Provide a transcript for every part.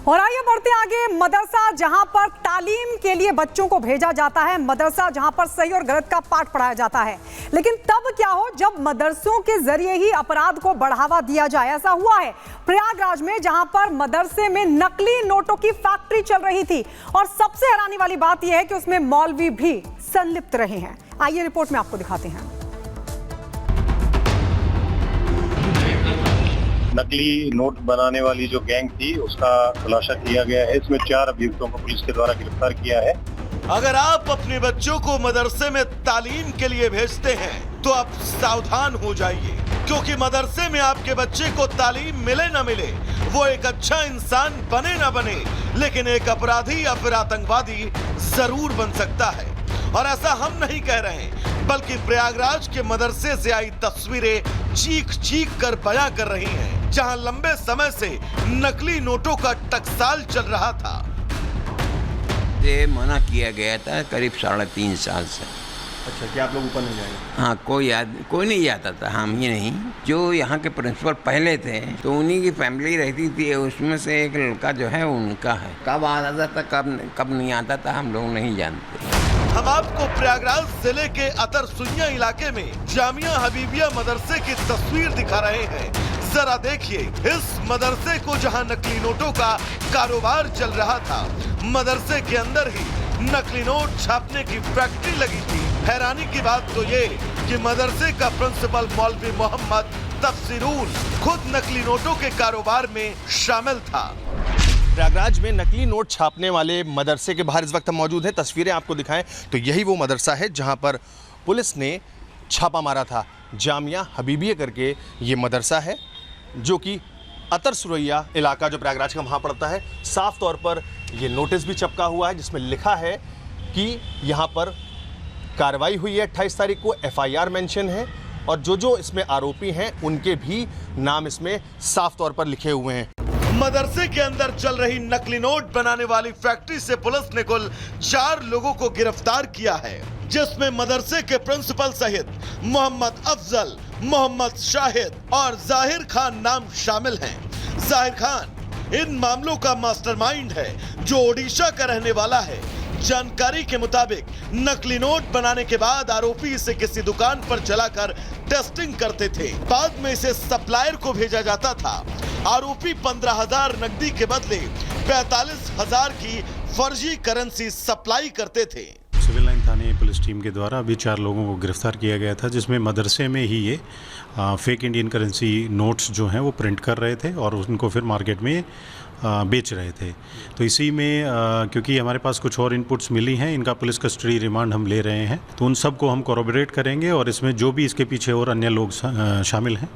और आइए बढ़ते आगे। मदरसा जहां पर तालीम के लिए बच्चों को भेजा जाता है, मदरसा जहां पर सही और गलत का पाठ पढ़ाया जाता है, लेकिन तब क्या हो जब मदरसों के जरिए ही अपराध को बढ़ावा दिया जाए। ऐसा हुआ है प्रयागराज में, जहां पर मदरसे में नकली नोटों की फैक्ट्री चल रही थी और सबसे हैरानी वाली बात यह है कि उसमें मौलवी भी संलिप्त रहे हैं। आइए रिपोर्ट में आपको दिखाते हैं। नकली नोट बनाने वाली जो गैंग थी उसका खुलासा किया गया है। इसमें 4 अभियुक्तों को पुलिस के द्वारा गिरफ्तार किया है। अगर आप अपने बच्चों को मदरसे में तालीम के लिए भेजते हैं तो आप सावधान हो जाइए, क्योंकि मदरसे में आपके बच्चे को तालीम मिले न मिले, वो एक अच्छा इंसान बने न बने, लेकिन एक अपराधी या फिर आतंकवादी जरूर बन सकता है। और ऐसा हम नहीं कह रहे, बल्कि प्रयागराज के मदरसे से आई तस्वीरें चीख चीख कर बयां कर रही हैं, जहां लंबे समय से नकली नोटों का टकसाल चल रहा था। ये मना किया गया था करीब 3.5 साल से। अच्छा, क्या आप लोग ऊपर नहीं जाएंगे? हाँ, कोई नहीं जाता था, हम ही नहीं। जो यहाँ के प्रिंसिपल पहले थे तो उन्हीं की फैमिली रहती थी, उसमें से एक लड़का जो है उनका है। कब आता था कब नहीं आता था हम लोग नहीं जानते। हम आपको प्रयागराज जिले के अतर सुइया इलाके में जामिया हबीबिया मदरसे की तस्वीर दिखा रहे हैं। जरा देखिए इस मदरसे को, जहां नकली नोटों का कारोबार चल रहा था। मदरसे के अंदर ही नकली नोट छापने की फैक्ट्री लगी थी। हैरानी की बात तो ये कि मदरसे का प्रिंसिपल मौलवी मोहम्मद तफसीरुल खुद नकली नोटों के कारोबार में शामिल था। प्रयागराज में नकली नोट छापने वाले मदरसे के बाहर इस वक्त हम मौजूद हैं। तस्वीरें आपको दिखाएं तो यही वो मदरसा है जहां पर पुलिस ने छापा मारा था। जामिया हबीबिया करके ये मदरसा है, जो कि अतर सुरैया इलाका जो प्रयागराज का वहाँ पड़ता है। साफ तौर पर ये नोटिस भी चिपका हुआ है जिसमें लिखा है कि यहाँ पर कार्रवाई हुई है 28 तारीख को, FIR मेंशन है और जो इसमें आरोपी हैं उनके भी नाम इसमें साफ तौर पर लिखे हुए हैं। मदरसे के अंदर चल रही नकली नोट बनाने वाली फैक्ट्री से पुलिस ने कुल 4 लोगों को गिरफ्तार किया है, जिसमें मदरसे के प्रिंसिपल सहित मोहम्मद अफजल, मोहम्मद शाहिद और जाहिर खान नाम शामिल हैं। जाहिर खान इन मामलों का मास्टरमाइंड है, जो ओडिशा का रहने वाला है। जानकारी के मुताबिक नकली नोट बनाने के बाद आरोपी इसे किसी दुकान पर जलाकर टेस्टिंग करते थे, बाद में इसे सप्लायर को भेजा जाता था। आरोपी 15,000 नकदी के बदले 45,000 की फर्जी करेंसी सप्लाई करते थे। सिविल लाइन थाने पुलिस टीम के द्वारा अभी 4 लोगों को गिरफ्तार किया गया था, जिसमें मदरसे में ही ये फेक इंडियन करेंसी नोट्स जो हैं वो प्रिंट कर रहे थे और उनको फिर मार्केट में बेच रहे थे। तो इसी में क्योंकि हमारे पास कुछ और इनपुट्स मिली हैं, इनका पुलिस कस्टडी रिमांड हम ले रहे हैं, तो उन सब को हम कोरोबोरेट करेंगे और इसमें जो भी इसके पीछे और अन्य लोग शामिल हैं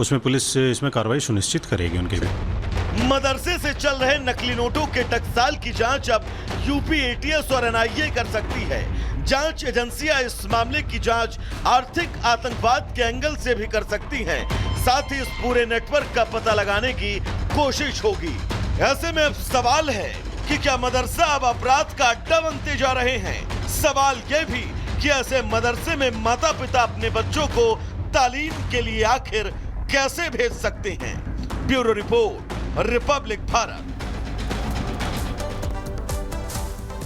उसमें पुलिस इसमें कार्रवाई सुनिश्चित करेगी उनके भी। मदरसे से चल रहे नकली नोटों के टकसाल की जांच अब यूपी ATS और NIA कर सकती है। जांच एजेंसियां इस मामले की जांच आर्थिक आतंकवाद के एंगल से भी कर सकती हैं। साथ ही इस पूरे नेटवर्क का पता लगाने की कोशिश होगी। ऐसे में अब सवाल है कि क्या मदरसा अब अपराध का अड्डा बनते जा रहे हैं। सवाल ये भी कि ऐसे मदरसे में माता पिता अपने बच्चों को तालीम के लिए आखिर कैसे भेज सकते हैं। Bureau report, Republic Bharat.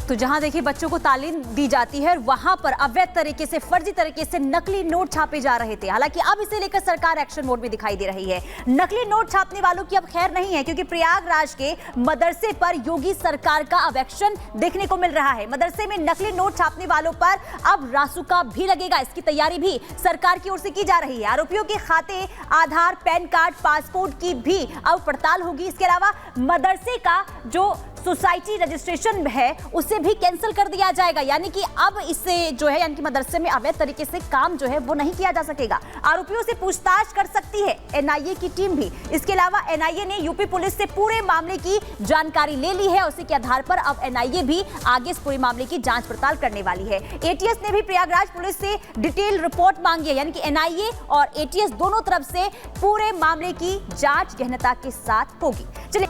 तो जहां देखिए बच्चों को तालीम दी जाती है, वहां पर अवैध तरीके से, फर्जी तरीके से नकली नोट छापे जा रहे थे। हालांकि अब इसे लेकर सरकार एक्शन मोड में दिखाई दे रही है। नकली नोट छापने वालों की अब खैर नहीं है, क्योंकि प्रयागराज के मदरसे पर योगी सरकार का अब एक्शन देखने को मिल रहा है। मदरसे में नकली नोट छापने वालों पर अब रासुका भी लगेगा। इसकी तैयारी भी सरकार की ओर से की जा रही है। आरोपियों के खाते, आधार, पैन कार्ड, पासपोर्ट की भी अब पड़ताल होगी। इसके अलावा मदरसे का जो सोसाइटी रजिस्ट्रेशन है उसे भी कैंसिल कर दिया जाएगा, यानी कि अब इससे जो है, यानी कि मदरसे में अवैध तरीके से काम जो है वो नहीं किया जा सकेगा। आरोपियों से पूछताछ कर सकती है NIA की टीम भी। इसके अलावा NIA ने यूपी पुलिस से पूरे मामले की जानकारी ले ली है। उसी के आधार पर अब NIA भी आगे इस पूरे मामले की जांच पड़ताल करने वाली है। ATS ने भी प्रयागराज पुलिस से डिटेल रिपोर्ट मांगी है, यानी कि NIA और ATS दोनों तरफ से पूरे मामले की जांच गहनता के साथ होगी। चलिए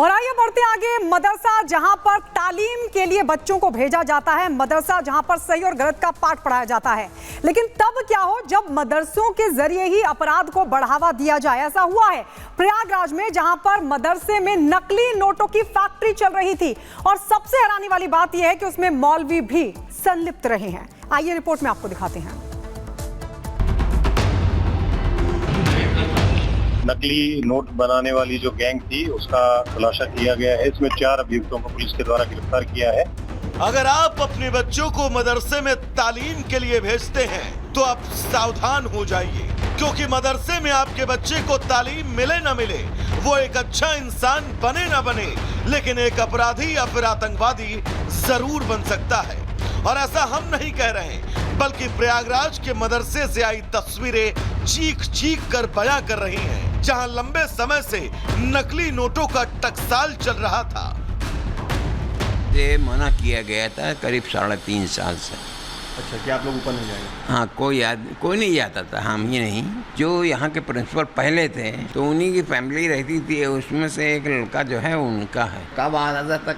और आइए बढ़ते आगे। मदरसा जहां पर तालीम के लिए बच्चों को भेजा जाता है, मदरसा जहां पर सही और गलत का पाठ पढ़ाया जाता है, लेकिन तब क्या हो जब मदरसों के जरिए ही अपराध को बढ़ावा दिया जाए। ऐसा हुआ है प्रयागराज में, जहां पर मदरसे में नकली नोटों की फैक्ट्री चल रही थी और सबसे हैरानी वाली बात यह है कि उसमें मौलवी भी संलिप्त रहे हैं। आइए रिपोर्ट में आपको दिखाते हैं। नकली नोट बनाने वाली जो गैंग थी उसका खुलासा किया गया है। इसमें 4 अभियुक्तों को पुलिस के द्वारा गिरफ्तार किया है। अगर आप अपने बच्चों को मदरसे में तालीम के लिए भेजते हैं तो आप सावधान हो जाइए, क्योंकि मदरसे में आपके बच्चे को तालीम मिले न मिले, वो एक अच्छा इंसान बने न बने, लेकिन एक अपराधी या फिर आतंकवादी जरूर बन सकता है। और ऐसा हम नहीं कह रहे, बल्कि प्रयागराज के मदरसे से आई तस्वीरें चीख चीख कर बयां कर रही हैं, जहां लंबे समय से नकली नोटों का टकसाल चल रहा था। ये मना किया गया था करीब 3.5 साल से। अच्छा, क्या आप लोग ऊपर नहीं जाएंगे? हाँ, कोई नहीं जाता था, हम ही नहीं। जो यहाँ के प्रिंसिपल पहले थे तो उन्हीं की फैमिली रहती थी, उसमें से एक लड़का जो है उनका है। कब आता था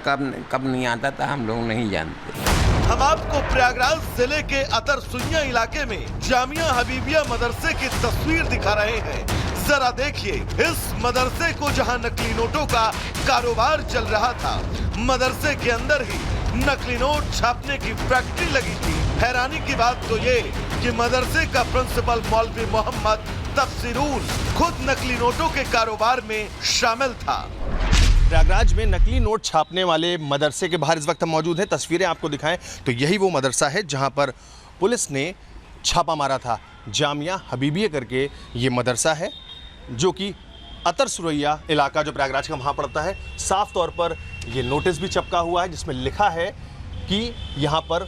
कब नहीं आता था हम लोग नहीं जानते। हम आपको प्रयागराज जिले के अतर सुइया इलाके में जामिया हबीबिया मदरसे की तस्वीर दिखा रहे हैं। जरा देखिए इस मदरसे को, जहां नकली नोटों का कारोबार चल रहा था। मदरसे के अंदर ही नकली नोट छापने की फैक्ट्री लगी थी। हैरानी की बात तो ये कि मदरसे का प्रिंसिपल मौलवी मोहम्मद तफसीरुल खुद नकली नोटों के कारोबार में शामिल था। प्रयागराज में नकली नोट छापने वाले मदरसे के बाहर इस वक्त हम मौजूद हैं। तस्वीरें आपको दिखाएं तो यही वो मदरसा है जहां पर पुलिस ने छापा मारा था। जामिया हबीबिया करके ये मदरसा है, जो कि अतर सुरैया इलाका जो प्रयागराज का वहाँ पड़ता है। साफ तौर पर ये नोटिस भी चिपका हुआ है जिसमें लिखा है कि यहाँ पर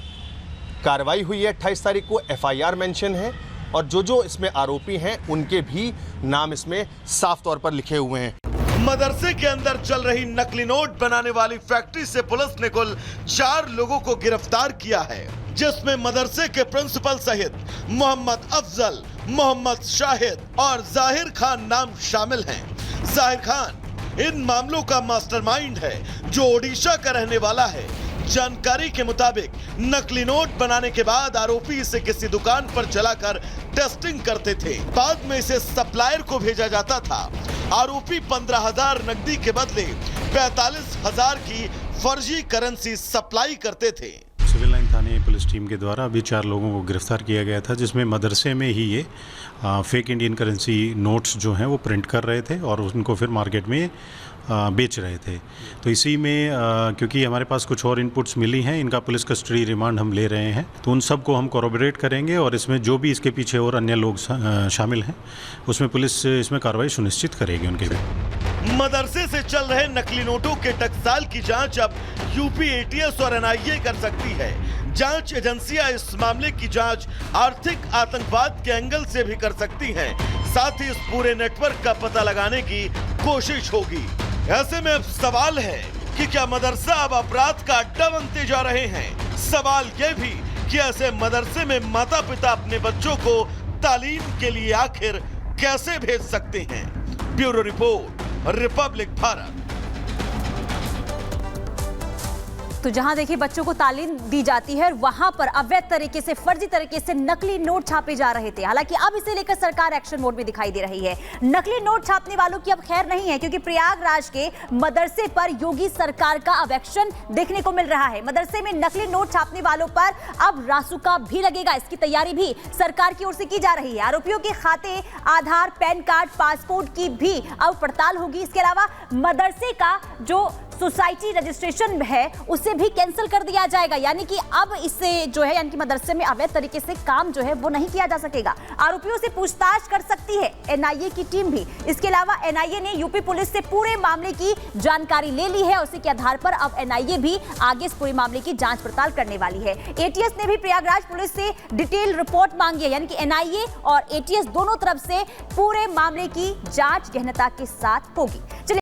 कार्रवाई हुई है 28 तारीख को, FIR मेंशन है और जो इसमें आरोपी हैं उनके भी नाम इसमें साफ तौर पर लिखे हुए हैं। मदरसे के अंदर चल रही नकली नोट बनाने वाली फैक्ट्री से पुलिस ने कुल 4 लोगों को गिरफ्तार किया है, जिसमें मदरसे के प्रिंसिपल सहित मोहम्मद अफजल, मोहम्मद शाहिद और जाहिर खान नाम शामिल हैं। जाहिर खान इन मामलों का मास्टरमाइंड है, जो ओडिशा का रहने वाला है। जानकारी के मुताबिक नकली नोट बनाने के बाद आरोपी इसे किसी दुकान पर चलाकर टेस्टिंग करते थे, बाद में इसे सप्लायर को भेजा जाता था। आरोपी 15,000 नकदी के बदले 45,000 की फर्जी करेंसी सप्लाई करते थे। सिविल लाइन थाने पुलिस टीम के द्वारा अभी 4 लोगों को गिरफ्तार किया गया था, जिसमें मदरसे में ही ये फेक इंडियन करेंसी नोट्स जो हैं वो प्रिंट कर रहे थे और उनको फिर मार्केट में बेच रहे थे। तो इसी में क्योंकि हमारे पास कुछ और इनपुट्स मिली हैं, इनका पुलिस कस्टडी रिमांड हम ले रहे हैं, तो उन सब को हम कोरोबोरेट करेंगे और इसमें जो भी इसके पीछे और अन्य लोग शामिल हैं उसमें पुलिस इसमें कार्रवाई सुनिश्चित करेगी उनके भी। मदरसे से चल रहे नकली नोटों के टकसाल की जांच अब यूपी ATS और NIA कर सकती है। जांच एजेंसियां इस मामले की जांच आर्थिक आतंकवाद के एंगल से भी कर सकती हैं। साथ ही इस पूरे नेटवर्क का पता लगाने की कोशिश होगी। ऐसे में अब सवाल है कि क्या मदरसा अब अपराध का अड्डा बनते जा रहे हैं। सवाल यह भी कि ऐसे मदरसे में माता पिता अपने बच्चों को तालीम के लिए आखिर कैसे भेज सकते हैं। Bureau report, Republic Bharat. तो जहां देखिए बच्चों को तालीम दी जाती है, वहां पर अवैध तरीके से, फर्जी तरीके से नकली नोट छापे जा रहे थे। हालांकि अब इसे लेकर सरकार एक्शन मोड में दिखाई दे रही है। नकली नोट छापने वालों की अब खैर नहीं है, क्योंकि प्रयागराज के मदरसे पर योगी सरकार का अब एक्शन देखने को मिल रहा है। मदरसे में नकली नोट छापने वालों पर अब रासुका भी लगेगा। इसकी तैयारी भी सरकार की ओर से की जा रही है। आरोपियों के खाते, आधार, पैन कार्ड, पासपोर्ट की भी अब पड़ताल होगी। इसके अलावा मदरसे का जो सोसाइटी रजिस्ट्रेशन है उसे भी कैंसिल कर दिया जाएगा, यानी कि अब इससे जो है, यानी कि मदरसे में अवैध तरीके से काम जो है वो नहीं किया जा सकेगा। आरोपियों से पूछताछ कर सकती है NIA की टीम भी। इसके अलावा NIA ने यूपी पुलिस से पूरे मामले की जानकारी ले ली है। उसी के आधार पर अब NIA भी आगे इस पूरे मामले की जांच पड़ताल करने वाली है। ATS ने भी प्रयागराज पुलिस से डिटेल रिपोर्ट मांगी है, यानी कि NIA और ATS दोनों तरफ से पूरे मामले की जांच गहनता के साथ होगी।